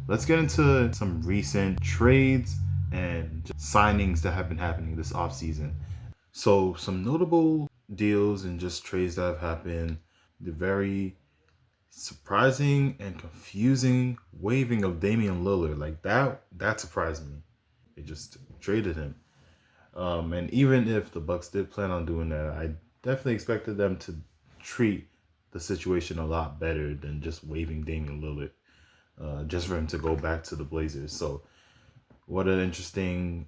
let's get into some recent trades and signings that have been happening this offseason. So, some notable deals and just trades that have happened. The very surprising and confusing waiving of Damian Lillard. Like that surprised me. They just traded him. And even if the Bucks did plan on doing that, I definitely expected them to treat the situation a lot better than just waiving Damian Lillard, just for him to go back to the Blazers. So, what an interesting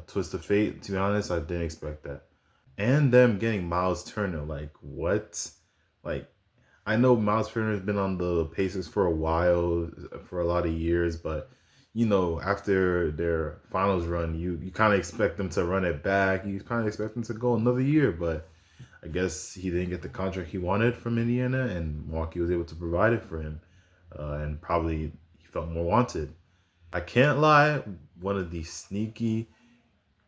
twist of fate. To be honest, I didn't expect that. And them getting Miles Turner, like what? Like I know Miles Turner has been on the Pacers for a while, for a lot of years, but after their finals run, you kind of expect them to run it back. You kind of expect them to go another year, but I guess he didn't get the contract he wanted from Indiana, and Milwaukee was able to provide it for him, and probably he felt more wanted. I can't lie, one of the sneaky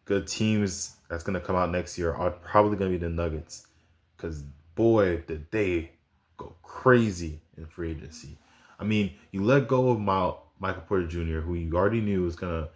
good teams that's gonna come out next year are probably gonna be the Nuggets, because boy, did they go crazy in free agency. I mean, you let go of Michael Porter Jr., who you already knew it's kind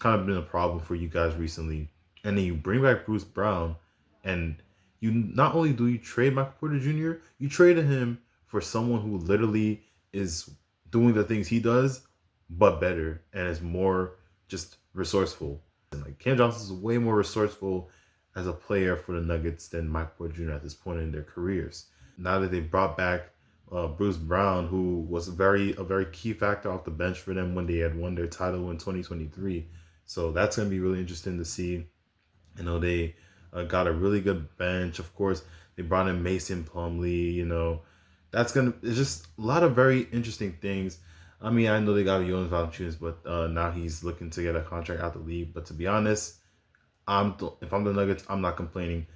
of been a problem for you guys recently, and then you bring back Bruce Brown, and you not only do you trade Michael Porter Jr., you traded him for someone who literally is doing the things he does, but better and is more just resourceful. And like Cam Johnson is way more resourceful as a player for the Nuggets than Michael Porter Jr. at this point in their careers. Now that they brought back Bruce Brown, who was a very key factor off the bench for them when they had won their title in 2023. So that's going to be really interesting to see. They got a really good bench. Of course, they brought in Mason Plumlee. It's just a lot of very interesting things. I mean, I know they got Jonas Valanciunas, but now he's looking to get a contract out the league. But to be honest, if I'm the Nuggets, I'm not complaining.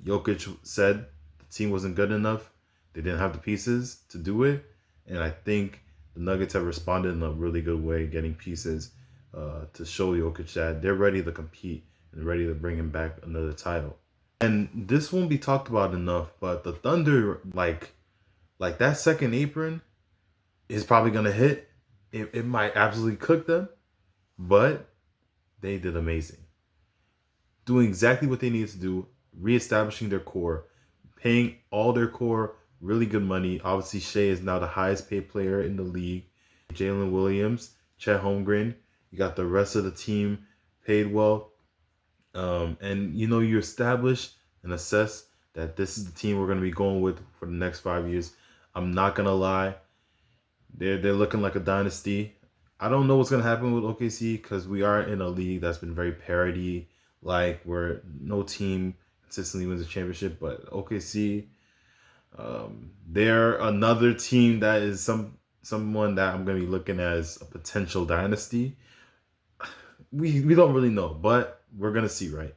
Jokic said the team wasn't good enough. They didn't have the pieces to do it. And I think the Nuggets have responded in a really good way, getting pieces to show Jokic that they're ready to compete and ready to bring him back another title. And this won't be talked about enough, but the Thunder, like that second apron is probably going to hit. It might absolutely cook them, but they did amazing. Doing exactly what they needed to do, reestablishing their core, paying all their core really good money. Obviously, Shea is now the highest paid player in the league. Jalen Williams, Chet Holmgren, you got the rest of the team paid well. And you establish and assess that this is the team we're going to be going with for the next 5 years. I'm not going to lie. They're looking like a dynasty. I don't know what's going to happen with OKC because we are in a league that's been very parity, like where no team consistently wins a championship. But OKC, they're another team that is someone that I'm going to be looking at as a potential dynasty. We don't really know, but we're going to see, right?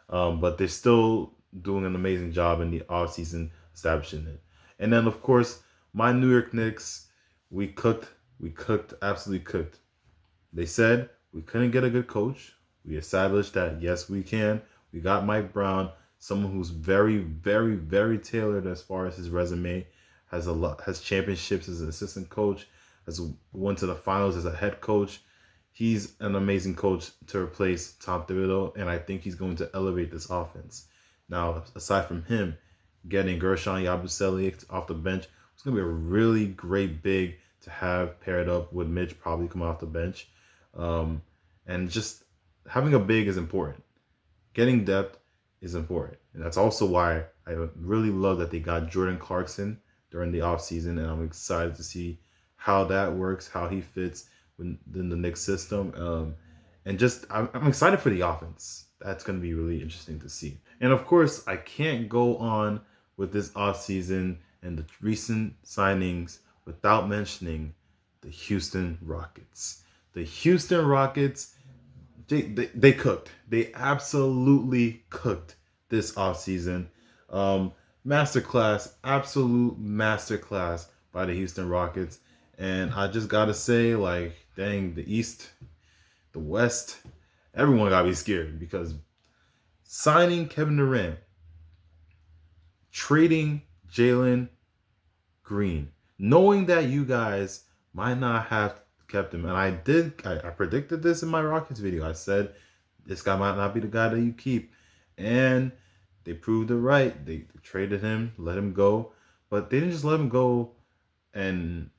But they're still doing an amazing job in the offseason establishing it. And then, of course, my New York Knicks, we absolutely cooked. They said we couldn't get a good coach. We established that, yes, we can. We got Mike Brown, someone who's very, very, very tailored as far as his resume, has championships as an assistant coach, has went to the finals as a head coach. He's an amazing coach to replace Tom Thibodeau, and I think he's going to elevate this offense. Now, aside from him, getting Gershon Yabusele off the bench, it's going to be a really great big to have paired up with Mitch probably coming off the bench. And just having a big is important. Getting depth is important. And that's also why I really love that they got Jordan Clarkson during the offseason, and I'm excited to see how that works, how he fits within the Knicks system. And just, I'm excited for the offense. That's going to be really interesting to see. And of course, I can't go on with this offseason and the recent signings without mentioning the Houston Rockets. The Houston Rockets, they cooked. They absolutely cooked this offseason. Absolute masterclass by the Houston Rockets. And I just got to say, dang, the East, the West, everyone got to be scared because signing Kevin Durant, trading Jalen Green, knowing that you guys might not have kept him. And I predicted this in my Rockets video. I said, this guy might not be the guy that you keep. And they proved it right. They traded him, let him go. But they didn't just let him go and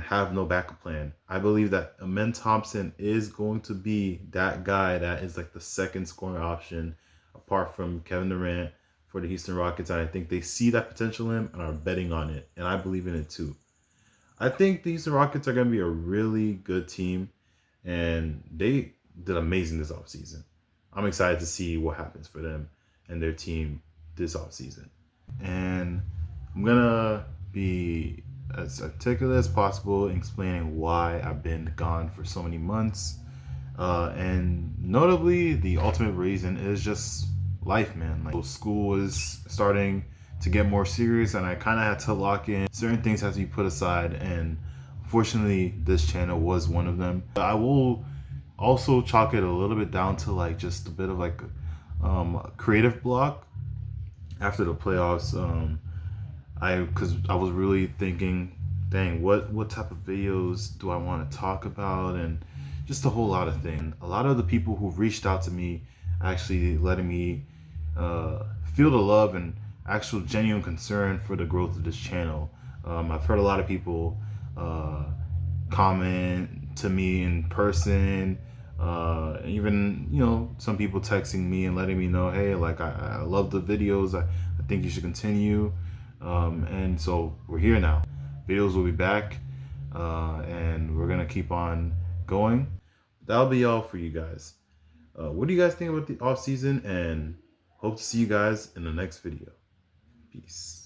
have no backup plan. I believe that Amen Thompson is going to be that guy that is like the second scoring option apart from Kevin Durant for the Houston Rockets. And I think they see that potential in him and are betting on it. And I believe in it too. I think the Houston Rockets are going to be a really good team. And they did amazing this offseason. I'm excited to see what happens for them and their team this offseason. And I'm going to be as articulate as possible in explaining why I've been gone for so many months. And notably, the ultimate reason is just life, man. Like, school is starting to get more serious, and I kind of had to lock in. Certain things have to be put aside, and unfortunately, this channel was one of them. I will also chalk it a little bit down to like just a bit of like a creative block after the playoffs. Because I was really thinking, dang, what type of videos do I want to talk about, and just a whole lot of things. A lot of the people who reached out to me actually letting me feel the love and actual genuine concern for the growth of this channel. I've heard a lot of people comment to me in person, even some people texting me and letting me know, hey, like I love the videos. I think you should continue. And so we're here now. Videos will be back, and we're gonna keep on going. That'll be all for you guys. What do you guys think about the off season? And hope to see you guys in the next video. Peace.